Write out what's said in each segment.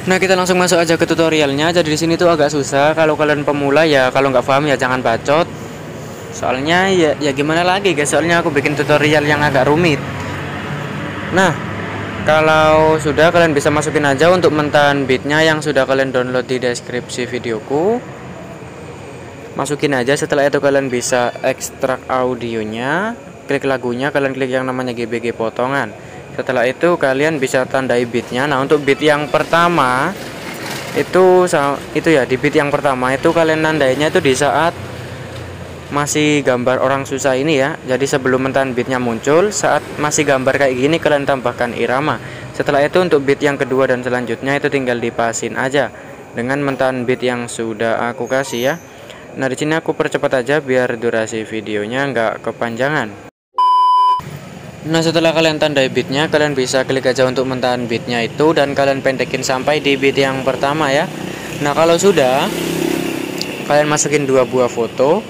Nah, kita langsung masuk aja ke tutorialnya. Jadi di sini tuh agak susah. Kalau kalian pemula ya, kalau nggak paham ya jangan bacot. Soalnya ya gimana lagi guys. Soalnya aku bikin tutorial yang agak rumit. Nah, kalau sudah kalian bisa masukin aja untuk mentahan beatnya yang sudah kalian download di deskripsi videoku. Masukin aja. Setelah itu kalian bisa ekstrak audionya, klik lagunya, kalian klik yang namanya GBG potongan. Setelah itu kalian bisa tandai beatnya. Nah, untuk beat yang pertama itu ya, di beat yang pertama itu kalian nandainya itu di saat masih gambar orang susah ini ya. Jadi sebelum mentahan beatnya muncul, saat masih gambar kayak gini kalian tambahkan irama. Setelah itu untuk beat yang kedua dan selanjutnya itu tinggal dipasin aja dengan mentahan beat yang sudah aku kasih ya. Nah, di sini aku percepat aja biar durasi videonya nggak kepanjangan. Nah, setelah kalian tandai beatnya, kalian bisa klik aja untuk mentahan beatnya itu dan kalian pendekin sampai di beat yang pertama ya. Nah, kalau sudah, kalian masukin 2 buah foto.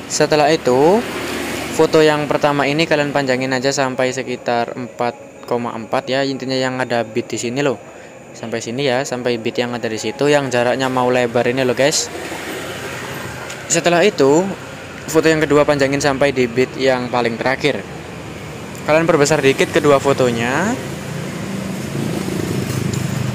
Setelah itu, foto yang pertama ini kalian panjangin aja sampai sekitar 4,4 ya. Intinya yang ada beat di sini loh. Sampai sini ya, sampai beat yang ada di situ yang jaraknya mau lebar ini loh guys. Setelah itu, foto yang kedua panjangin sampai di beat yang paling terakhir. Kalian perbesar dikit kedua fotonya.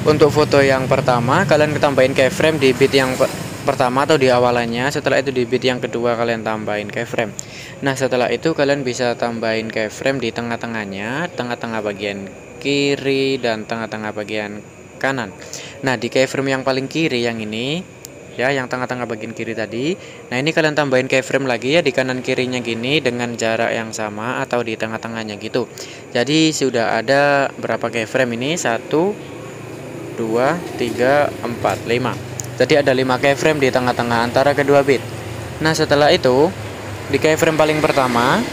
Untuk foto yang pertama, kalian tambahin keyframe di beat yang pertama atau di awalannya. Setelah itu di beat yang kedua kalian tambahin keyframe. Nah, setelah itu kalian bisa tambahin keyframe di tengah-tengahnya, tengah-tengah bagian kiri dan tengah-tengah bagian kanan. Nah, di keyframe yang paling kiri yang ini ya, yang tengah-tengah bagian kiri tadi. Nah, ini kalian tambahin keyframe lagi ya di kanan kirinya gini dengan jarak yang sama atau di tengah-tengahnya gitu. Jadi sudah ada berapa keyframe ini? 1 2 3 4 5. Jadi ada 5 keyframe di tengah-tengah antara kedua beat. Nah, setelah itu di keyframe paling pertama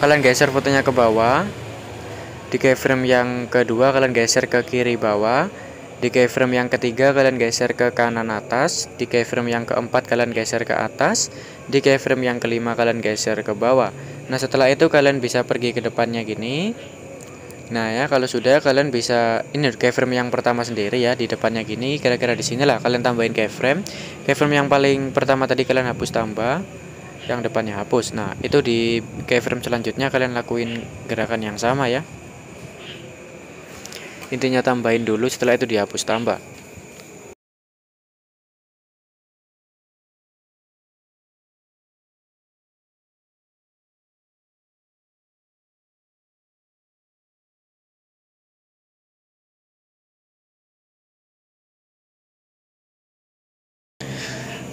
kalian geser fotonya ke bawah. Di keyframe yang kedua kalian geser ke kiri bawah. Di keyframe yang ketiga kalian geser ke kanan atas. Di keyframe yang keempat kalian geser ke atas. Di keyframe yang kelima kalian geser ke bawah. Nah, setelah itu kalian bisa pergi ke depannya gini. Nah ya, kalau sudah kalian bisa ini keyframe yang pertama sendiri ya di depannya gini. Kira-kira di sinilah kalian tambahin keyframe. Keyframe yang paling pertama tadi kalian hapus tambah, yang depannya hapus. Nah, itu di keyframe selanjutnya kalian lakuin gerakan yang sama ya. Intinya tambahin dulu, setelah itu dihapus tambah.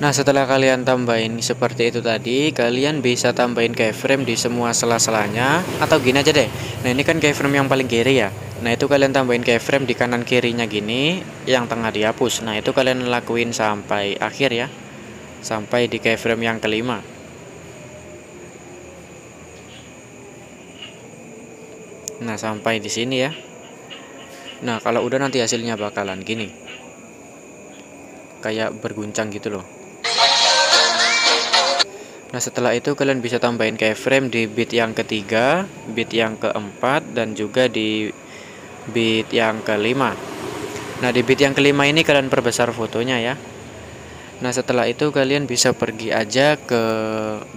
Nah, setelah kalian tambahin seperti itu tadi, kalian bisa tambahin keyframe di semua sela-selanya atau gini aja deh. Nah, ini kan keyframe yang paling kiri ya. Nah, itu kalian tambahin keyframe di kanan kirinya gini, yang tengah dihapus. Nah, itu kalian lakuin sampai akhir ya. Sampai di keyframe yang kelima. Nah, sampai di sini ya. Nah, kalau udah nanti hasilnya bakalan gini. Kayak berguncang gitu loh. Nah, setelah itu kalian bisa tambahin keyframe di beat yang ketiga, beat yang keempat, dan juga di beat yang kelima. Nah, di beat yang kelima ini kalian perbesar fotonya ya. Nah, setelah itu kalian bisa pergi aja ke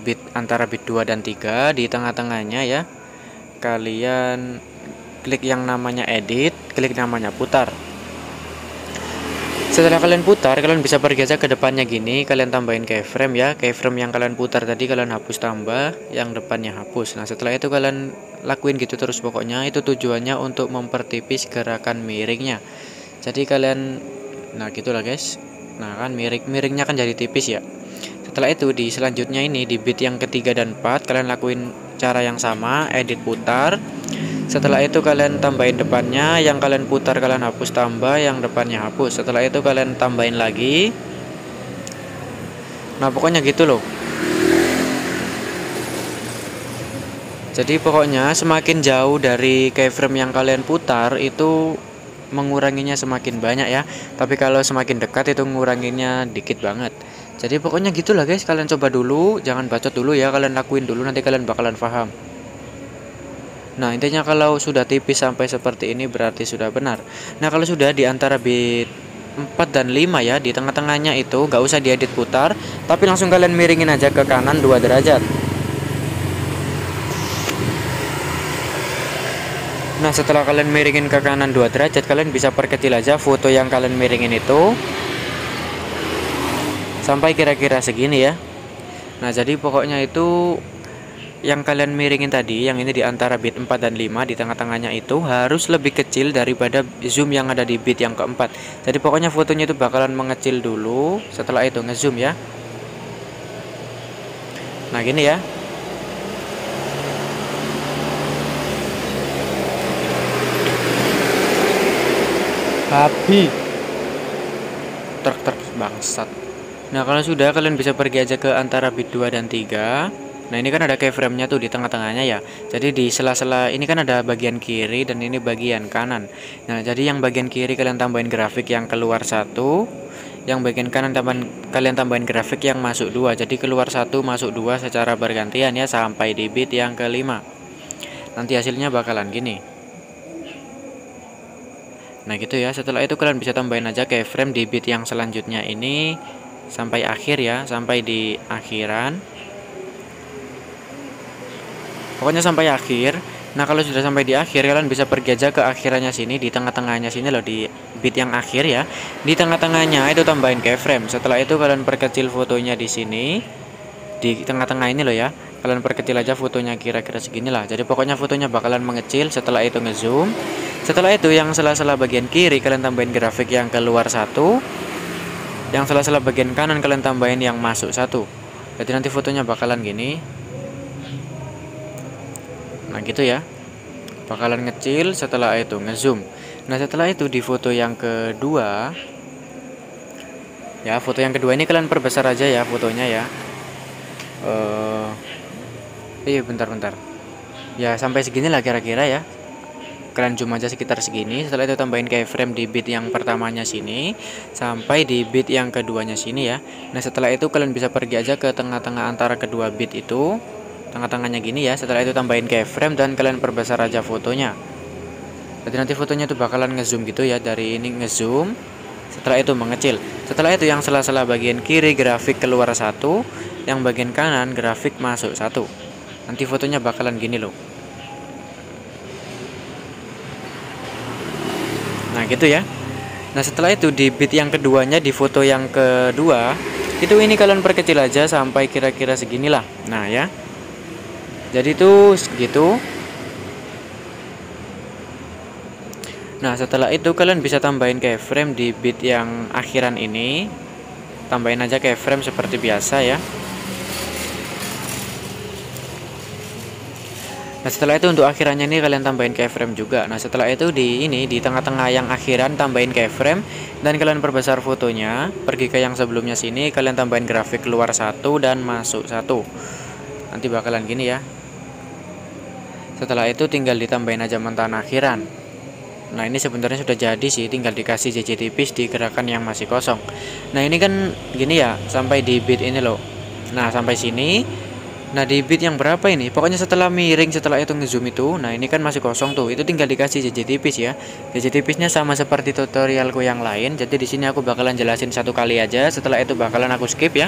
beat antara beat 2 dan 3 di tengah-tengahnya ya. Kalian klik yang namanya edit, klik namanya putar. Setelah kalian putar, kalian bisa pergi aja ke depannya gini, kalian tambahin keyframe ya. Keyframe yang kalian putar tadi kalian hapus tambah, yang depannya hapus. Nah, setelah itu kalian lakuin gitu terus pokoknya. Itu tujuannya untuk mempertipis gerakan miringnya. Jadi kalian, nah gitulah guys. Nah, kan miringnya kan jadi tipis ya. Setelah itu di selanjutnya ini di beat yang ketiga dan 4 kalian lakuin cara yang sama, edit putar. Setelah itu kalian tambahin depannya, yang kalian putar kalian hapus tambah, yang depannya hapus. Setelah itu kalian tambahin lagi. Nah, pokoknya gitu loh. Jadi pokoknya semakin jauh dari keyframe yang kalian putar itu menguranginya semakin banyak ya. Tapi kalau semakin dekat itu menguranginya dikit banget. Jadi pokoknya gitulah guys, kalian coba dulu, jangan bacot dulu ya, kalian lakuin dulu nanti kalian bakalan paham. Nah, intinya kalau sudah tipis sampai seperti ini berarti sudah benar. Nah, kalau sudah di antara bit 4 dan 5 ya, di tengah-tengahnya itu nggak usah diedit putar, tapi langsung kalian miringin aja ke kanan 2 derajat. Nah, setelah kalian miringin ke kanan 2 derajat, kalian bisa perkecil aja foto yang kalian miringin itu sampai kira-kira segini ya. Nah, jadi pokoknya itu yang kalian miringin tadi, yang ini di antara bit 4 dan 5, di tengah-tengahnya itu harus lebih kecil daripada zoom yang ada di bit yang keempat. Jadi pokoknya fotonya itu bakalan mengecil dulu, setelah itu ngezoom ya. Nah, gini ya. Babi. Truk bangsat. Nah, kalau sudah kalian bisa pergi aja ke antara bit 2 dan 3. Nah, ini kan ada keyframe-nya tuh di tengah-tengahnya ya. Jadi di sela-sela ini kan ada bagian kiri dan ini bagian kanan. Nah, jadi yang bagian kiri kalian tambahin grafik yang keluar 1, yang bagian kanan kalian tambahin grafik yang masuk 2. Jadi keluar 1 masuk 2 secara bergantian ya sampai di bit yang kelima. Nanti hasilnya bakalan gini. Nah, gitu ya. Setelah itu kalian bisa tambahin aja keyframe di bit yang selanjutnya ini sampai akhir ya, sampai di akhiran. Pokoknya sampai akhir. Nah, kalau sudah sampai di akhir, kalian bisa pergi aja ke akhirannya sini, di tengah-tengahnya sini loh, di bit yang akhir ya. Di tengah-tengahnya itu tambahin keyframe. Setelah itu kalian perkecil fotonya di sini, di tengah-tengah ini loh ya. Kalian perkecil aja fotonya kira-kira segini lah. Jadi pokoknya fotonya bakalan mengecil. Setelah itu ngezoom. Setelah itu yang sela-sela bagian kiri kalian tambahin grafik yang keluar 1. Yang sela-sela bagian kanan kalian tambahin yang masuk 1. Jadi nanti fotonya bakalan gini. Nah, gitu ya. Bakalan ngecil, setelah itu ngezoom. Nah, setelah itu di foto yang kedua ya, foto yang kedua ini kalian perbesar aja ya fotonya ya. Bentar. Ya, sampai segini lah kira-kira ya. Kalian zoom aja sekitar segini. Setelah itu tambahin keyframe di bit yang pertamanya sini sampai di bit yang keduanya sini ya. Nah, setelah itu kalian bisa pergi aja ke tengah-tengah antara kedua bit itu. Tengah-tengahnya gini ya. Setelah itu tambahin keyframe dan kalian perbesar aja fotonya. Jadi nanti fotonya tuh bakalan ngezoom gitu ya. Dari ini ngezoom. Setelah itu mengecil. Setelah itu yang sela-sela bagian kiri grafik keluar 1, yang bagian kanan grafik masuk 1. Nanti fotonya bakalan gini loh. Nah, gitu ya. Nah, setelah itu di bit yang keduanya, di foto yang kedua itu ini kalian perkecil aja sampai kira-kira seginilah. Nah ya. Jadi itu segitu. Nah, setelah itu kalian bisa tambahin keyframe di bit yang akhiran ini. Tambahin aja keyframe seperti biasa ya. Nah, setelah itu untuk akhirannya ini kalian tambahin keyframe juga. Nah, setelah itu di tengah-tengah yang akhiran tambahin keyframe dan kalian perbesar fotonya. Pergi ke yang sebelumnya sini, kalian tambahin grafik keluar 1 dan masuk 1. Nanti bakalan gini ya. Setelah itu tinggal ditambahin aja mentan akhiran. Nah, ini sebenarnya sudah jadi sih, tinggal dikasih JJ tipis di gerakan yang masih kosong. Nah, ini kan gini ya, sampai di bit ini loh. Nah, sampai sini. Nah, di bit yang berapa ini? Pokoknya setelah miring, setelah itu ngezoom itu. Nah, ini kan masih kosong tuh. Itu tinggal dikasih JJ tipis ya. JJ tipisnya sama seperti tutorialku yang lain. Jadi di sini aku bakalan jelasin satu kali aja. Setelah itu bakalan aku skip ya.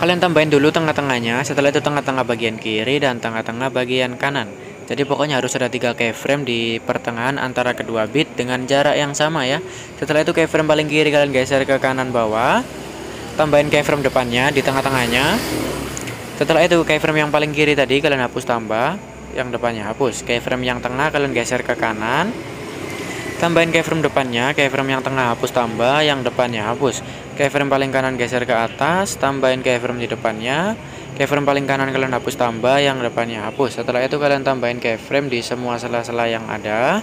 Kalian tambahin dulu tengah-tengahnya, setelah itu tengah-tengah bagian kiri dan tengah-tengah bagian kanan. Jadi pokoknya harus ada 3 keyframe di pertengahan antara kedua bit dengan jarak yang sama ya. Setelah itu keyframe paling kiri kalian geser ke kanan bawah. Tambahin keyframe depannya di tengah-tengahnya. Setelah itu keyframe yang paling kiri tadi kalian hapus tambah, yang depannya hapus. Keyframe yang tengah kalian geser ke kanan. Tambahin keyframe depannya, keyframe yang tengah hapus tambah, yang depannya hapus. Keyframe paling kanan geser ke atas, tambahin keyframe di depannya. Keyframe paling kanan kalian hapus tambah, yang depannya hapus. Setelah itu kalian tambahin keyframe di semua sela-sela yang ada.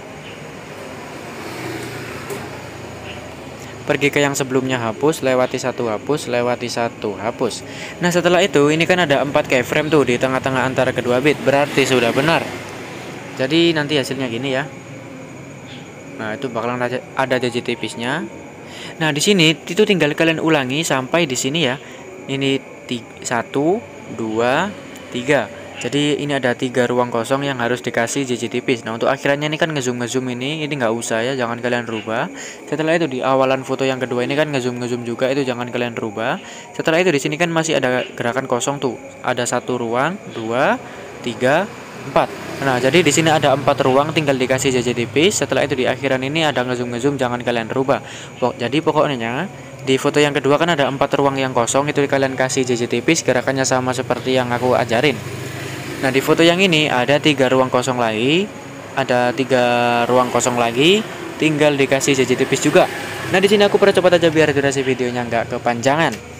Pergi ke yang sebelumnya hapus, lewati satu hapus, lewati satu hapus. Nah, setelah itu ini kan ada 4 keyframe tuh di tengah-tengah antara kedua bit, berarti sudah benar. Jadi nanti hasilnya gini ya. Nah, itu bakalan ada JJ tipisnya. Nah, di sini itu tinggal kalian ulangi sampai di sini ya. Ini 1, 2, 3. Jadi ini ada 3 ruang kosong yang harus dikasih JJ tipis. Nah untuk akhirannya ini kan ngezoom ini nggak usah ya, jangan kalian rubah. Setelah itu di awalan foto yang kedua ini kan ngezoom juga, itu jangan kalian rubah. Setelah itu di sini kan masih ada gerakan kosong tuh, ada 1 ruang, 2, 3, 4. Nah jadi di sini ada 4 ruang, tinggal dikasih JJ tipis. Setelah itu di akhiran ini ada ngezoom, jangan kalian rubah. Jadi pokoknya di foto yang kedua kan ada 4 ruang yang kosong, itu kalian kasih JJ tipis, gerakannya sama seperti yang aku ajarin. Nah di foto yang ini ada 3 ruang kosong lagi, tinggal dikasih JJ tipis juga. Nah di sini aku percepat aja biar durasi videonya nggak kepanjangan.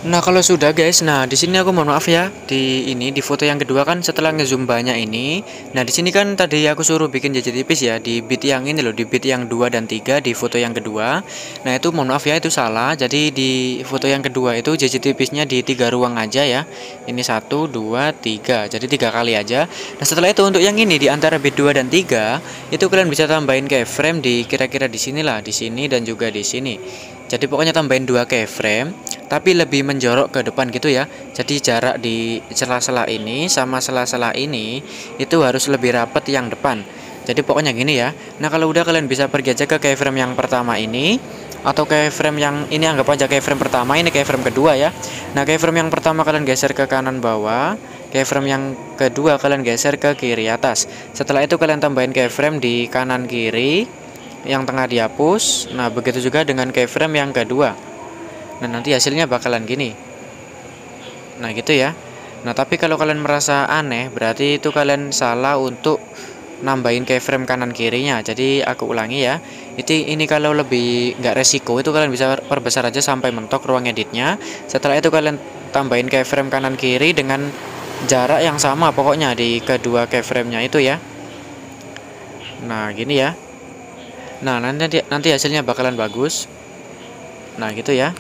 Nah kalau sudah guys, nah di sini aku mohon maaf ya, di foto yang kedua kan setelah ngezoom banyak ini, nah di sini kan tadi aku suruh bikin JJ tipis ya di bit yang ini loh, di bit yang 2 dan 3 di foto yang kedua. Nah itu mohon maaf ya, itu salah. Jadi di foto yang kedua itu JJ tipisnya di 3 ruang aja ya. Ini 1, 2, 3. Jadi 3 kali aja. Nah setelah itu untuk yang ini di antara bit 2 dan 3 itu kalian bisa tambahin keyframe di kira-kira di sini lah, di sini dan juga di sini. Jadi pokoknya tambahin 2 keyframe, tapi lebih menjorok ke depan gitu ya. Jadi jarak di sela-sela ini sama sela-sela ini itu harus lebih rapat yang depan. Jadi pokoknya gini ya. Nah kalau udah kalian bisa pergi aja ke keyframe yang pertama ini, atau keyframe yang ini anggap aja keyframe pertama, ini keyframe kedua ya. Nah keyframe yang pertama kalian geser ke kanan bawah, keyframe yang kedua kalian geser ke kiri atas. Setelah itu kalian tambahin keyframe di kanan kiri, yang tengah dihapus. Nah begitu juga dengan keyframe yang kedua. Nah nanti hasilnya bakalan gini. Nah gitu ya. Nah tapi kalau kalian merasa aneh, berarti itu kalian salah untuk nambahin keyframe kanan kirinya. Jadi aku ulangi ya. Ini kalau lebih nggak resiko, itu kalian bisa perbesar aja sampai mentok ruang editnya. Setelah itu kalian tambahin keyframe kanan kiri dengan jarak yang sama pokoknya di kedua keyframe-nya itu ya. Nah gini ya. Nah nanti hasilnya bakalan bagus. Nah gitu ya.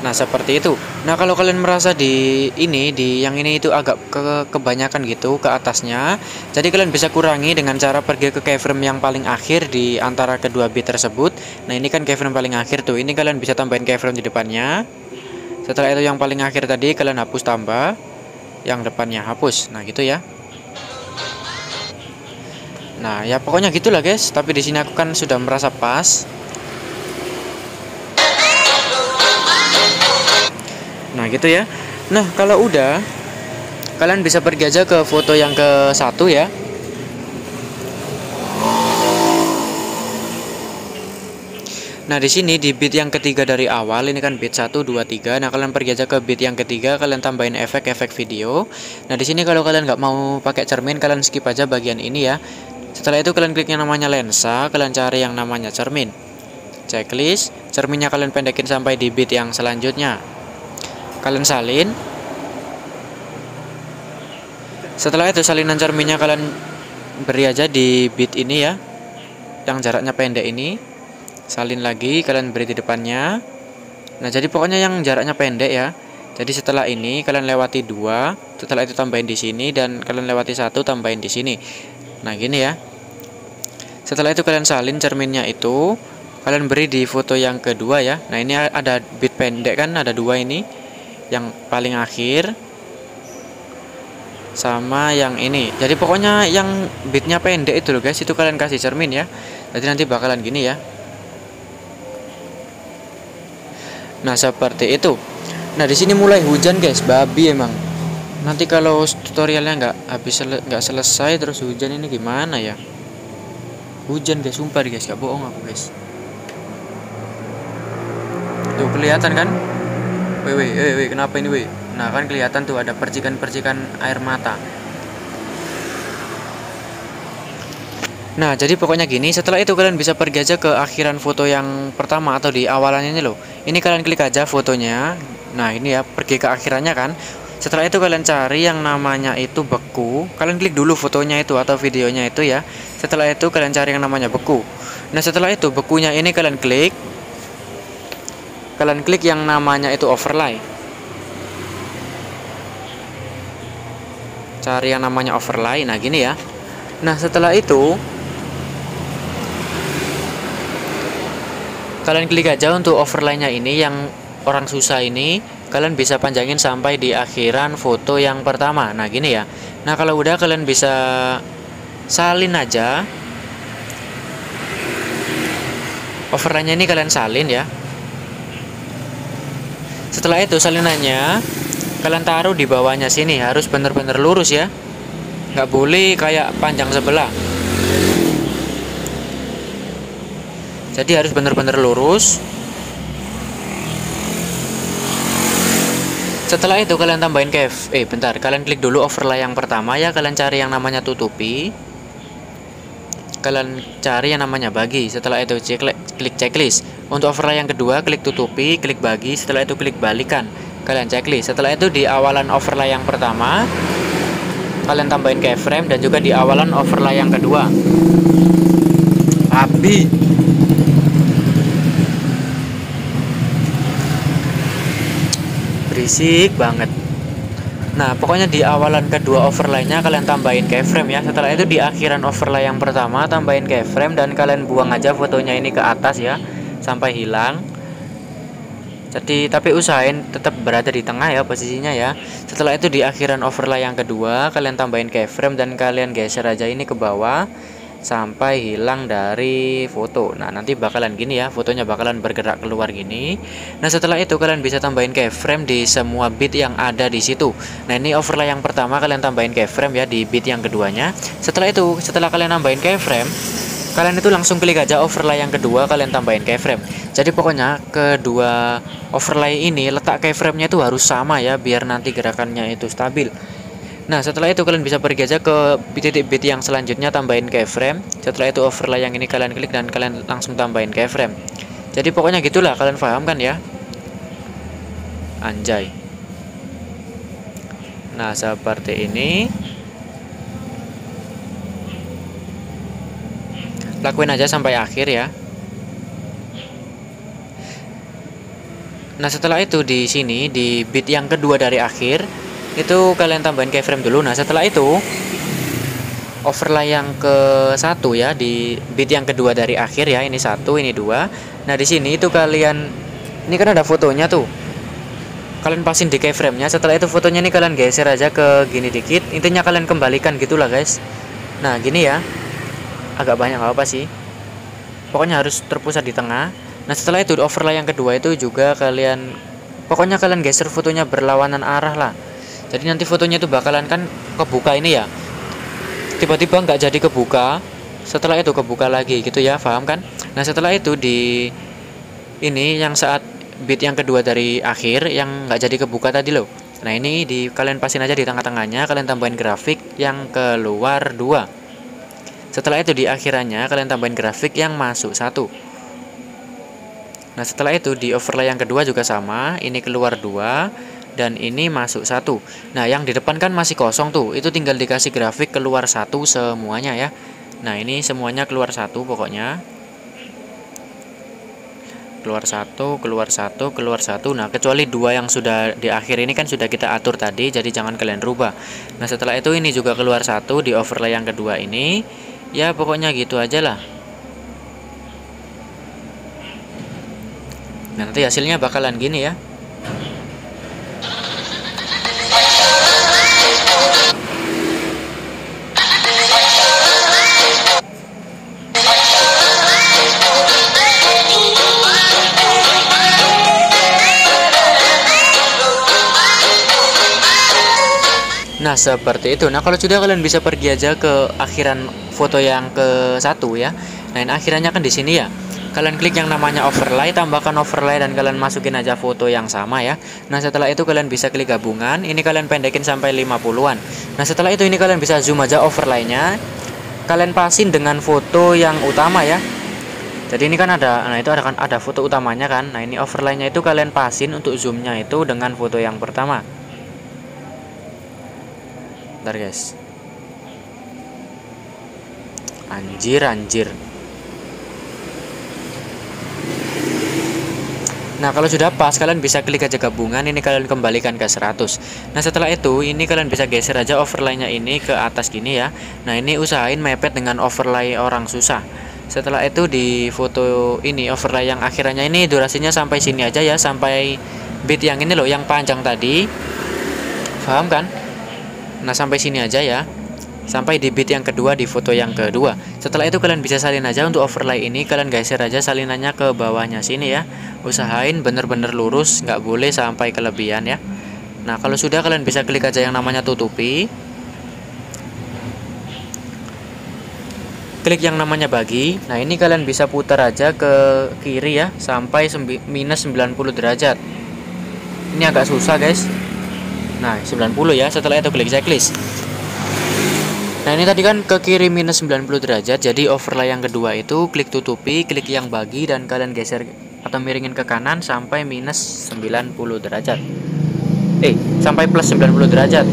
Nah seperti itu. Nah kalau kalian merasa di yang ini itu agak kebanyakan gitu ke atasnya, jadi kalian bisa kurangi dengan cara pergi ke keyframe yang paling akhir di antara kedua bit tersebut. Nah ini kan keyframe paling akhir tuh, ini kalian bisa tambahin keyframe di depannya. Setelah itu yang paling akhir tadi kalian hapus, tambah yang depannya hapus. Nah gitu ya. Nah ya pokoknya gitulah guys. Tapi di sini aku kan sudah merasa pas. Nah gitu ya. Nah kalau udah, kalian bisa pergi aja ke foto yang ke-1 ya. Nah di sini di bit yang ketiga dari awal, ini kan bit 1, 2, 3. Nah kalian pergi aja ke bit yang ketiga, kalian tambahin efek video. Nah di sini kalau kalian nggak mau pakai cermin, kalian skip aja bagian ini ya. Setelah itu kalian klik yang namanya lensa, kalian cari yang namanya cermin. Checklist, cerminnya kalian pendekin sampai di bit yang selanjutnya. Kalian salin. Setelah itu salinan cerminnya kalian beri aja di bit ini ya, yang jaraknya pendek ini. Salin lagi, kalian beri di depannya. Nah jadi pokoknya yang jaraknya pendek ya. Jadi setelah ini kalian lewati 2, setelah itu tambahin di sini, dan kalian lewati 1, tambahin di sini. Nah gini ya. Setelah itu kalian salin cerminnya itu, kalian beri di foto yang kedua ya. Nah ini ada bit pendek kan, ada 2 ini, yang paling akhir sama yang ini. Jadi pokoknya yang bitnya pendek itu loh guys, itu kalian kasih cermin ya. Jadi nanti bakalan gini ya. Nah seperti itu. Nah di sini mulai hujan guys, babi emang. Nanti kalau tutorialnya nggak selesai terus hujan, ini gimana ya? Hujan guys, sumpah guys, gak bohong aku guys. Tuh kelihatan kan? Weh, kenapa ini weh? Nah kan kelihatan tuh ada percikan-percikan air mata. Nah jadi pokoknya gini. Setelah itu kalian bisa pergi aja ke akhiran foto yang pertama atau di awalannya ini loh. Ini kalian klik aja fotonya. Nah ini ya, pergi ke akhirannya kan. Setelah itu kalian cari yang namanya itu beku. Kalian klik dulu fotonya itu atau videonya itu ya. Setelah itu kalian cari yang namanya beku. Nah setelah itu bekunya ini kalian klik. Kalian klik yang namanya itu overlay. Cari yang namanya overlay. Nah gini ya. Nah setelah itu kalian klik aja untuk overlay-nya ini yang orang susah ini kalian bisa panjangin sampai di akhiran foto yang pertama. Nah gini ya. Nah kalau udah kalian bisa salin aja. Overlay-nya ini kalian salin ya. Setelah itu salinannya kalian taruh di bawahnya sini, harus bener-bener lurus ya. Nggak boleh kayak panjang sebelah. Jadi harus bener-bener lurus. Setelah itu kalian tambahin kalian klik dulu overlay yang pertama ya, kalian cari yang namanya tutupi. Kalian cari yang namanya bagi. Setelah itu klik checklist. Untuk overlay yang kedua klik tutupi, klik bagi, setelah itu klik balikan. Kalian checklist. Setelah itu di awalan overlay yang pertama kalian tambahin keyframe dan juga di awalan overlay yang kedua. Abi berisik banget. Nah pokoknya di awalan kedua overlaynya kalian tambahin keyframe ya. Setelah itu di akhiran overlay yang pertama tambahin keyframe dan kalian buang aja fotonya ini ke atas ya sampai hilang. Jadi tapi usahain tetap berada di tengah ya posisinya ya. Setelah itu di akhiran overlay yang kedua kalian tambahin keyframe dan kalian geser aja ini ke bawah sampai hilang dari foto. Nah nanti bakalan gini ya, fotonya bakalan bergerak keluar gini. Nah setelah itu kalian bisa tambahin keyframe di semua bit yang ada di situ. Nah ini overlay yang pertama kalian tambahin keyframe ya di bit yang keduanya. Setelah itu setelah kalian nambahin keyframe, kalian itu langsung klik aja overlay yang kedua, kalian tambahin keyframe. Jadi pokoknya kedua overlay ini letak keyframe-nya itu harus sama ya, biar nanti gerakannya itu stabil. Nah setelah itu kalian bisa pergi aja ke titik bit yang selanjutnya, tambahin keyframe. Setelah itu overlay yang ini kalian klik dan kalian langsung tambahin keyframe. Jadi pokoknya gitulah, kalian paham kan ya? Anjay. Nah seperti ini. Lakuin aja sampai akhir ya. Nah setelah itu di sini di bit yang kedua dari akhir itu kalian tambahin keyframe dulu. Nah setelah itu overlay yang ke satu ya, di bit yang kedua dari akhir ya, ini satu ini dua. Nah di sini itu kalian, ini kan ada fotonya tuh, kalian pasin di keyframe nya. Setelah itu fotonya ini kalian geser aja ke gini dikit, intinya kalian kembalikan gitulah guys. Nah gini ya, agak banyak apa sih, pokoknya harus terpusat di tengah. Nah setelah itu overlay yang kedua itu juga kalian, pokoknya kalian geser fotonya berlawanan arah lah. Jadi nanti fotonya itu bakalan kan kebuka ini ya, tiba-tiba nggak jadi kebuka, setelah itu kebuka lagi gitu ya, paham kan? Nah setelah itu di ini yang saat bit yang kedua dari akhir yang nggak jadi kebuka tadi loh. Nah ini di kalian pasin aja di tengah-tengahnya, kalian tambahin grafik yang keluar 2. Setelah itu di akhirannya kalian tambahin grafik yang masuk 1. Nah setelah itu di overlay yang kedua juga sama, ini keluar 2 dan ini masuk 1. Nah yang di depan kan masih kosong tuh, itu tinggal dikasih grafik keluar 1 semuanya ya. Nah ini semuanya keluar 1 pokoknya, keluar 1, keluar 1, keluar 1. Nah kecuali 2 yang sudah di akhir ini kan sudah kita atur tadi, jadi jangan kalian rubah. Nah setelah itu ini juga keluar 1 di overlay yang kedua ini. Ya pokoknya gitu aja lah. Nanti hasilnya bakalan gini ya. Nah seperti itu. Nah kalau sudah kalian bisa pergi aja ke akhiran foto yang ke 1 ya. Nah ini akhirannya kan di sini ya. Kalian klik yang namanya overlay, tambahkan overlay dan kalian masukin aja foto yang sama ya. Nah setelah itu kalian bisa klik gabungan, ini kalian pendekin sampai 50-an. Nah setelah itu ini kalian bisa zoom aja overlaynya, kalian pasin dengan foto yang utama ya. Jadi ini kan ada, nah itu ada foto utamanya kan. Nah ini overlaynya itu kalian pasin untuk zoomnya itu dengan foto yang pertama. Bentar guys. Anjir. Nah kalau sudah pas kalian bisa klik aja gabungan, ini kalian kembalikan ke 100. Nah setelah itu ini kalian bisa geser aja overlaynya ini ke atas gini ya. Nah ini usahain mepet dengan overlay orang susah. Setelah itu di foto ini overlay yang akhirannya ini durasinya sampai sini aja ya, sampai bit yang ini loh, yang panjang tadi. Paham kan? Nah, sampai sini aja ya. Sampai di bit yang kedua di foto yang kedua. Setelah itu kalian bisa salin aja untuk overlay ini, kalian geser aja salinannya ke bawahnya sini ya. Usahain bener-bener lurus, nggak boleh sampai kelebihan ya. Nah, kalau sudah kalian bisa klik aja yang namanya tutupi. Klik yang namanya bagi. Nah, ini kalian bisa putar aja ke kiri ya sampai minus 90 derajat. Ini agak susah guys. Nah, 90 ya. Setelah itu klik checklist. Nah, ini tadi kan ke kiri minus 90 derajat. Jadi overlay yang kedua itu klik tutupi, klik yang bagi, dan kalian geser atau miringin ke kanan sampai minus 90 derajat. Sampai plus 90 derajat.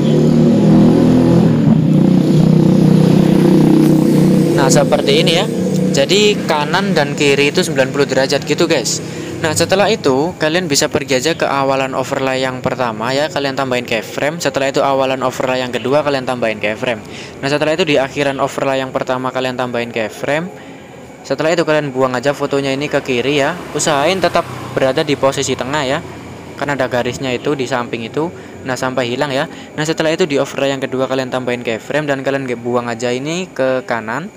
Nah, seperti ini ya. Jadi kanan dan kiri itu 90 derajat gitu guys. Nah, setelah itu kalian bisa pergi aja ke awalan overlay yang pertama ya, kalian tambahin keyframe. Setelah itu awalan overlay yang kedua kalian tambahin keyframe. Nah, setelah itu di akhiran overlay yang pertama kalian tambahin keyframe. Setelah itu kalian buang aja fotonya ini ke kiri ya. Usahain tetap berada di posisi tengah ya, karena ada garisnya itu di samping itu. Nah, sampai hilang ya. Nah, setelah itu di overlay yang kedua kalian tambahin keyframe dan kalian buang aja ini ke kanan.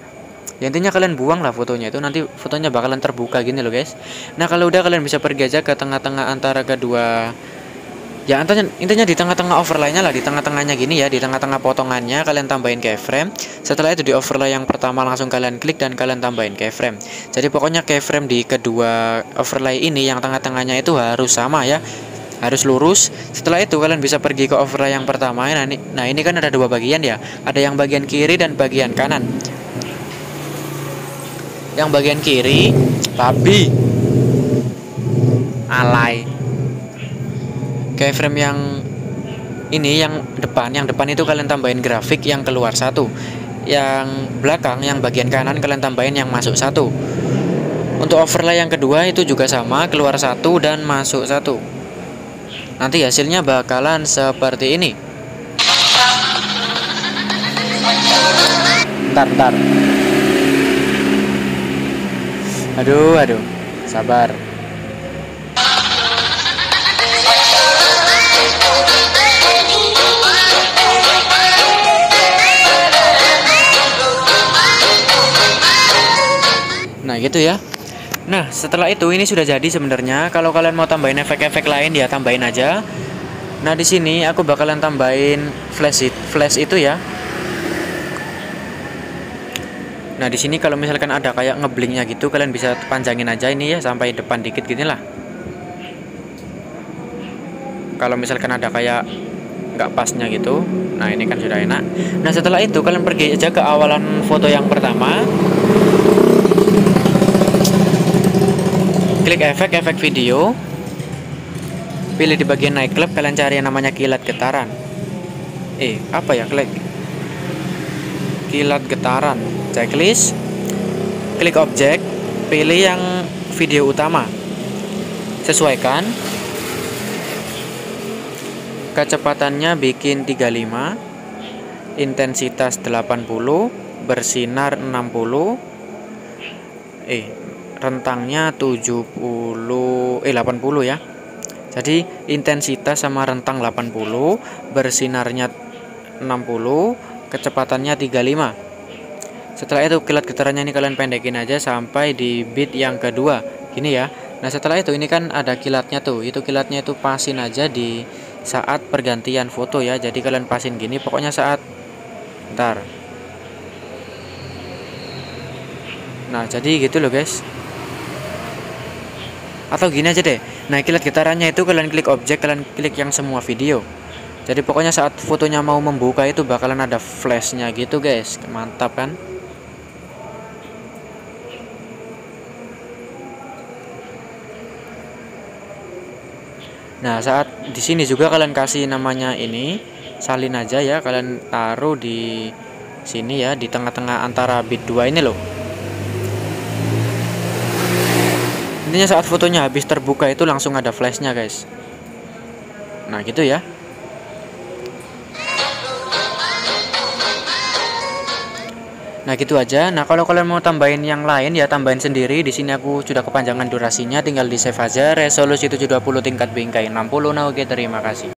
Ya, intinya kalian buang lah fotonya itu, nanti fotonya bakalan terbuka gini loh guys. Nah, kalau udah kalian bisa pergi aja ke tengah-tengah antara kedua. Ya, intinya di tengah-tengah overlaynya lah, di tengah-tengahnya gini ya, di tengah-tengah potongannya kalian tambahin keyframe. Setelah itu di overlay yang pertama langsung kalian klik dan kalian tambahin keyframe. Jadi pokoknya keyframe di kedua overlay ini yang tengah-tengahnya itu harus sama ya, harus lurus. Setelah itu kalian bisa pergi ke overlay yang pertama. Nah, ini kan ada dua bagian ya, ada yang bagian kiri dan bagian kanan. Yang bagian kiri, babi alay. Keyframe yang ini, yang depan itu kalian tambahin grafik yang keluar satu. Yang belakang, yang bagian kanan kalian tambahin yang masuk satu. Untuk overlay yang kedua itu juga sama, keluar satu dan masuk satu. Nanti hasilnya bakalan seperti ini. Bentar. Aduh, sabar. Nah, gitu ya. Nah, setelah itu ini sudah jadi sebenarnya. Kalau kalian mau tambahin efek-efek lain ya tambahin aja. Nah, di sini aku bakalan tambahin flash itu ya. Nah, di sini kalau misalkan ada kayak ngeblinknya gitu, kalian bisa panjangin aja ini ya sampai depan dikit gini lah. Kalau misalkan ada kayak nggak pasnya gitu, nah ini kan sudah enak. Nah, setelah itu kalian pergi aja ke awalan foto yang pertama. Klik efek video. Pilih di bagian nightclub, kalian cari yang namanya kilat getaran. Apa ya, kilat getaran. Checklist, klik objek, pilih yang video utama, sesuaikan kecepatannya, bikin 35, intensitas 80, bersinar 60, rentangnya 80 ya. Jadi intensitas sama rentang 80, bersinarnya 60, kecepatannya 35. Setelah itu kilat getarannya ini kalian pendekin aja sampai di bit yang kedua gini ya. Nah, setelah itu ini kan ada kilatnya tuh, itu kilatnya itu pasin aja di saat pergantian foto ya. Jadi kalian pasin gini pokoknya saat Nah, jadi gitu loh guys. Atau gini aja deh. Nah, kilat getarannya itu kalian klik objek, kalian klik yang semua video. Jadi pokoknya saat fotonya mau membuka itu bakalan ada flashnya gitu guys. Mantap kan? Nah, saat di sini juga kalian kasih namanya ini, salin aja ya, kalian taruh di sini ya, di tengah-tengah antara bit 2 ini loh. Intinya saat fotonya habis terbuka itu langsung ada flashnya guys. Nah, gitu ya. Nah, gitu aja. Nah, kalau kalian mau tambahin yang lain ya tambahin sendiri. Di sini aku sudah kepanjangan durasinya, tinggal di save aja. Resolusi 720 tingkat bingkai 60. Nah, oke, terima kasih.